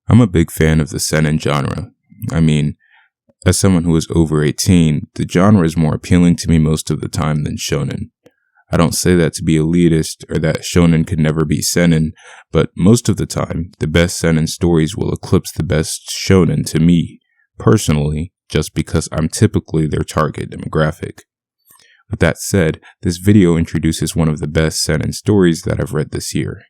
I'm a big fan of the seinen genre. I mean, as someone who is over 18, the genre is more appealing to me most of the time than shonen. I don't say that to be elitist or that shonen can never be seinen, but most of the time, the best seinen stories will eclipse the best shonen to me, personally, just because I'm typically their target demographic. With that said, this video introduces one of the best seinen stories that I've read this year.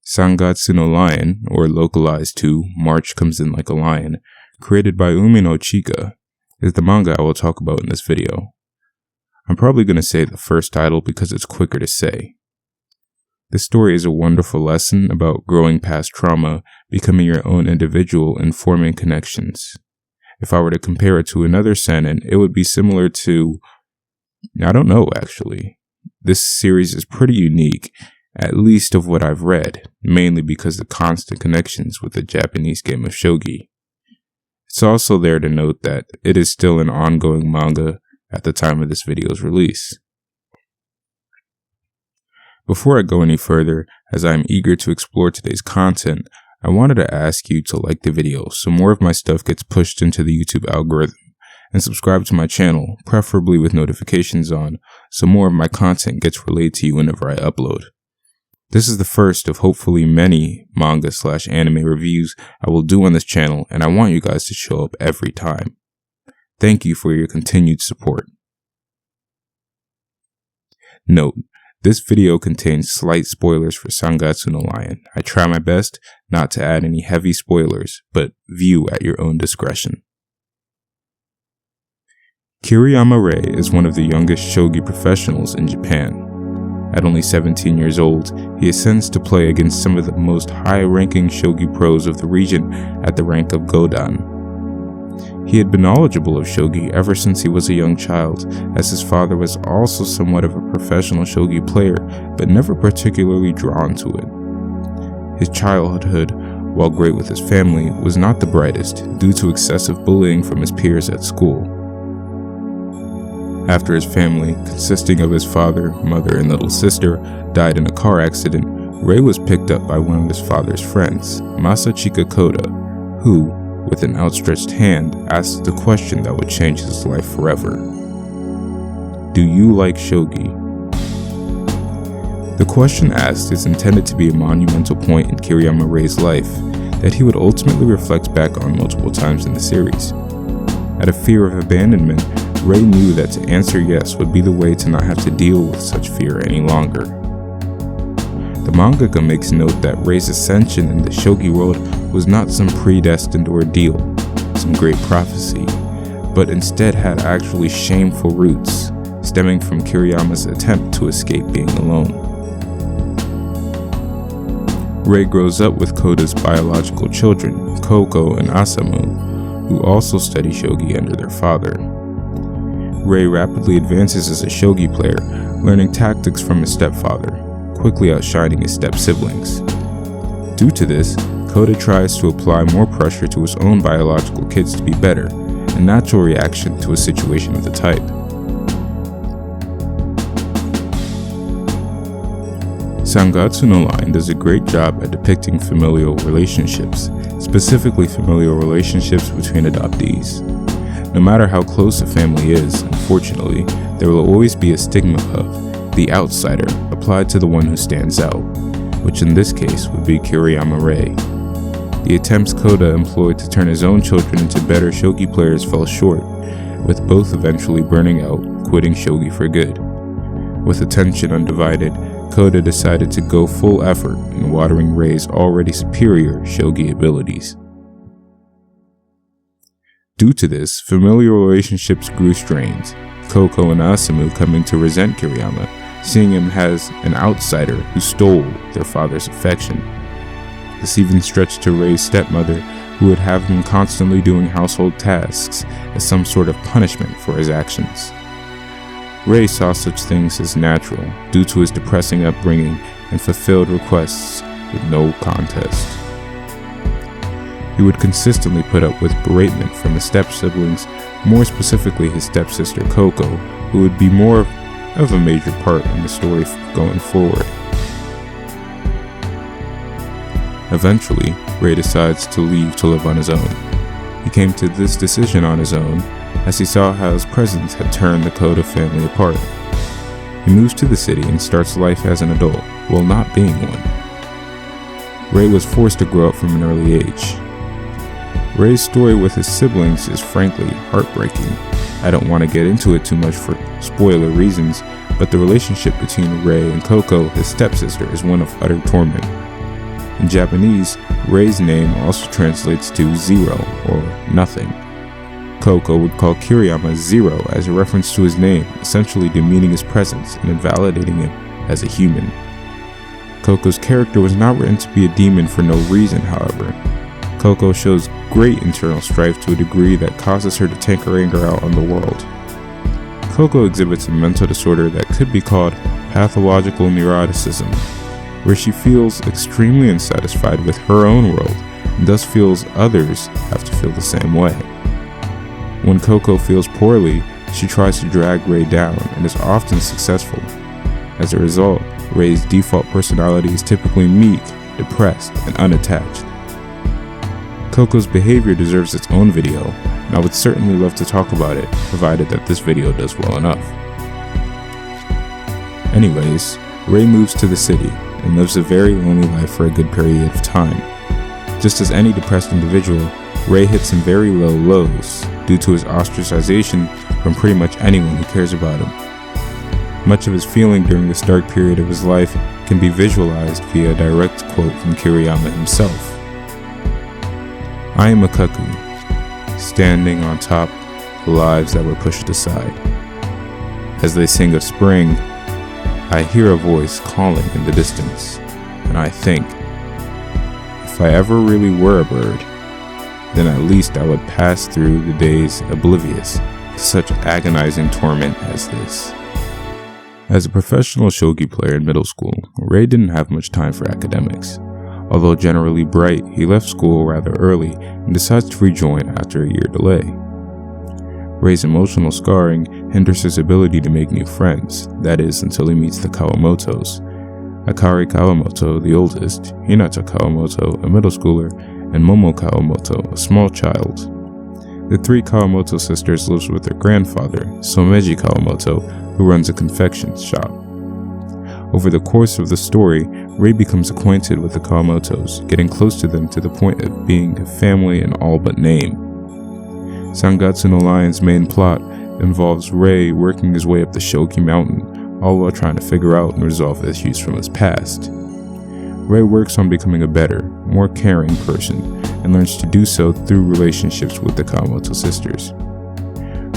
Sangatsu no Lion, or localized to March Comes In Like a Lion, created by Umino Chika, is the manga I will talk about in this video. I'm probably going to say the first title because it's quicker to say. This story is a wonderful lesson about growing past trauma, becoming your own individual, and forming connections. If I were to compare it to another seinen, it would be similar to... I don't know, actually. This series is pretty unique, at least of what I've read, mainly because of the constant connections with the Japanese game of shogi. It's also there to note that it is still an ongoing manga at the time of this video's release. Before I go any further, as I am eager to explore today's content, I wanted to ask you to like the video so more of my stuff gets pushed into the YouTube algorithm, and subscribe to my channel, preferably with notifications on, so more of my content gets relayed to you whenever I upload. This is the first of hopefully many manga/anime reviews I will do on this channel, and I want you guys to show up every time. Thank you for your continued support. Note, this video contains slight spoilers for Sangatsu no Lion. I try my best not to add any heavy spoilers, but view at your own discretion. Kiriyama Rei is one of the youngest shogi professionals in Japan. At only 17 years old, he ascends to play against some of the most high-ranking shogi pros of the region at the rank of Godan. He had been knowledgeable of shogi ever since he was a young child, as his father was also somewhat of a professional shogi player, but never particularly drawn to it. His childhood, while great with his family, was not the brightest due to excessive bullying from his peers at school. After his family, consisting of his father, mother, and little sister, died in a car accident, Rei was picked up by one of his father's friends, Masachika Koda, who, with an outstretched hand, asked the question that would change his life forever. Do you like shogi? The question asked is intended to be a monumental point in Kiriyama Rei's life that he would ultimately reflect back on multiple times in the series. Out of fear of abandonment, Rei knew that to answer yes would be the way to not have to deal with such fear any longer. The mangaka makes note that Rei's ascension in the shogi world was not some predestined ordeal, some great prophecy, but instead had actually shameful roots, stemming from Kiriyama's attempt to escape being alone. Rei grows up with Koda's biological children, Koko and Asamu, who also study shogi under their father. Rei rapidly advances as a shogi player, learning tactics from his stepfather, quickly outshining his step-siblings. Due to this, Koda tries to apply more pressure to his own biological kids to be better, a natural reaction to a situation of the type. Sangatsu no Lion does a great job at depicting familial relationships, specifically familial relationships between adoptees. No matter how close a family is, unfortunately, there will always be a stigma of the outsider applied to the one who stands out, which in this case would be Kiriyama Rei. The attempts Koda employed to turn his own children into better shogi players fell short, with both eventually burning out, quitting shogi for good. With attention undivided, Koda decided to go full effort in watering Rei's already superior shogi abilities. Due to this, familial relationships grew strained, Koko and Asamu coming to resent Kiriyama, seeing him as an outsider who stole their father's affection. This even stretched to Rei's stepmother, who would have him constantly doing household tasks as some sort of punishment for his actions. Rei saw such things as natural due to his depressing upbringing and fulfilled requests with no contest. He would consistently put up with beratement from his step-siblings, more specifically his stepsister Koko, who would be more of a major part in the story going forward. Eventually, Rei decides to leave to live on his own. He came to this decision on his own as he saw how his presence had turned the Koda family apart. He moves to the city and starts life as an adult, while not being one. Rei was forced to grow up from an early age. Rei's story with his siblings is frankly heartbreaking. I don't want to get into it too much for spoiler reasons, but the relationship between Rei and Coco, his stepsister, is one of utter torment. In Japanese, Rei's name also translates to zero or nothing. Coco would call Kiriyama Zero as a reference to his name, essentially demeaning his presence and invalidating him as a human. Coco's character was not written to be a demon for no reason, however. Coco shows great internal strife to a degree that causes her to take her anger out on the world. Coco exhibits a mental disorder that could be called pathological neuroticism, where she feels extremely unsatisfied with her own world and thus feels others have to feel the same way. When Coco feels poorly, she tries to drag Rei down and is often successful. As a result, Rei's default personality is typically meek, depressed, and unattached. Coco's behavior deserves its own video, and I would certainly love to talk about it, provided that this video does well enough. Anyways, Rei moves to the city and lives a very lonely life for a good period of time. Just as any depressed individual, Rei hits some very low lows due to his ostracization from pretty much anyone who cares about him. Much of his feeling during this dark period of his life can be visualized via a direct quote from Kiriyama himself. I am a cuckoo, standing on top of the lives that were pushed aside. As they sing of spring, I hear a voice calling in the distance, and I think, if I ever really were a bird, then at least I would pass through the days oblivious to such agonizing torment as this. As a professional shogi player in middle school, Rei didn't have much time for academics. Although generally bright, he left school rather early and decides to rejoin after a year delay. Rei's emotional scarring hinders his ability to make new friends, that is, until he meets the Kawamotos. Akari Kawamoto, the oldest, Hinata Kawamoto, a middle schooler, and Momo Kawamoto, a small child. The three Kawamoto sisters live with their grandfather, Someji Kawamoto, who runs a confections shop. Over the course of the story, Rei becomes acquainted with the Kawamotos, getting close to them to the point of being a family in all but name. Sangatsu no Lion's main plot involves Rei working his way up the Shoki Mountain, all while trying to figure out and resolve issues from his past. Rei works on becoming a better, more caring person, and learns to do so through relationships with the Kawamoto sisters.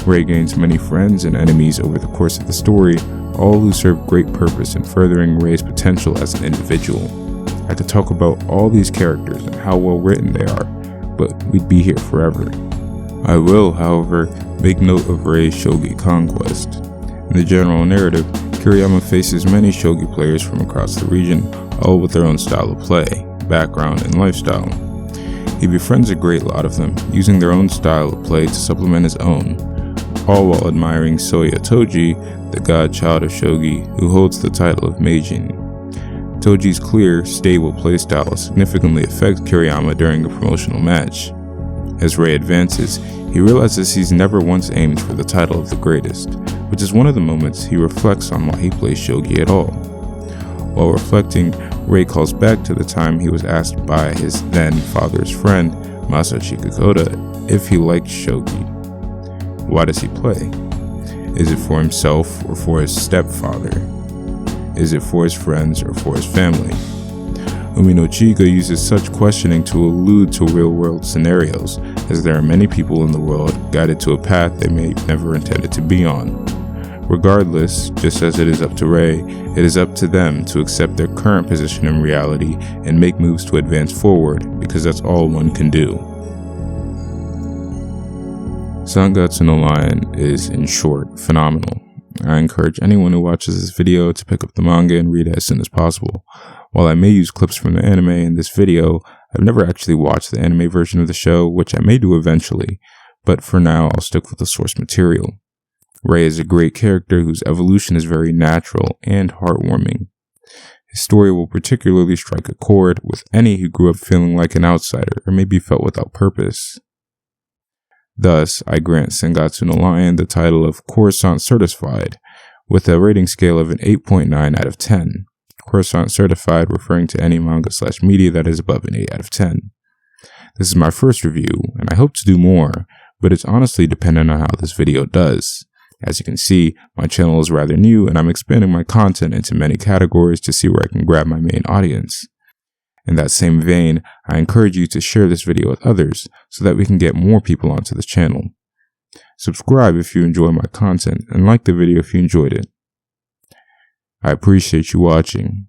Rei gains many friends and enemies over the course of the story, all who serve great purpose in furthering Rei's potential as an individual. I could talk about all these characters and how well written they are, but we'd be here forever. I will, however, make note of Rei's shogi conquest. In the general narrative, Kiriyama faces many shogi players from across the region, all with their own style of play, background, and lifestyle. He befriends a great lot of them, using their own style of play to supplement his own, all while admiring Soya Toji, the godchild of shogi, who holds the title of Meijin. Toji's clear, stable playstyle significantly affects Kiriyama during a promotional match. As Rei advances, he realizes he's never once aimed for the title of the greatest, which is one of the moments he reflects on why he plays shogi at all. While reflecting, Rei calls back to the time he was asked by his then father's friend, Masashi Kikoda, if he liked shogi. Why does he play? Is it for himself or for his stepfather? Is it for his friends or for his family? Umino Chiga uses such questioning to allude to real-world scenarios, as there are many people in the world guided to a path they may never intended to be on. Regardless, just as it is up to Rei, it is up to them to accept their current position in reality and make moves to advance forward, because that's all one can do. Sangatsu no Lion is, in short, phenomenal. I encourage anyone who watches this video to pick up the manga and read it as soon as possible. While I may use clips from the anime in this video, I've never actually watched the anime version of the show, which I may do eventually, but for now I'll stick with the source material. Rei is a great character whose evolution is very natural and heartwarming. His story will particularly strike a chord with any who grew up feeling like an outsider or maybe felt without purpose. Thus, I grant Sengatsu no Lion the title of Korusaunt Certified, with a rating scale of an 8.9 out of 10. Korusaunt Certified referring to any manga/media that is above an 8 out of 10. This is my first review, and I hope to do more, but it's honestly dependent on how this video does. As you can see, my channel is rather new and I'm expanding my content into many categories to see where I can grab my main audience. In that same vein, I encourage you to share this video with others so that we can get more people onto this channel. Subscribe if you enjoy my content and like the video if you enjoyed it. I appreciate you watching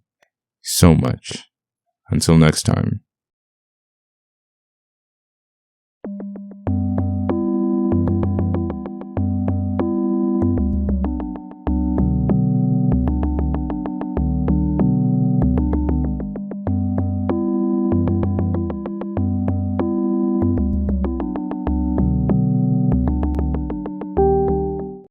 so much. Until next time.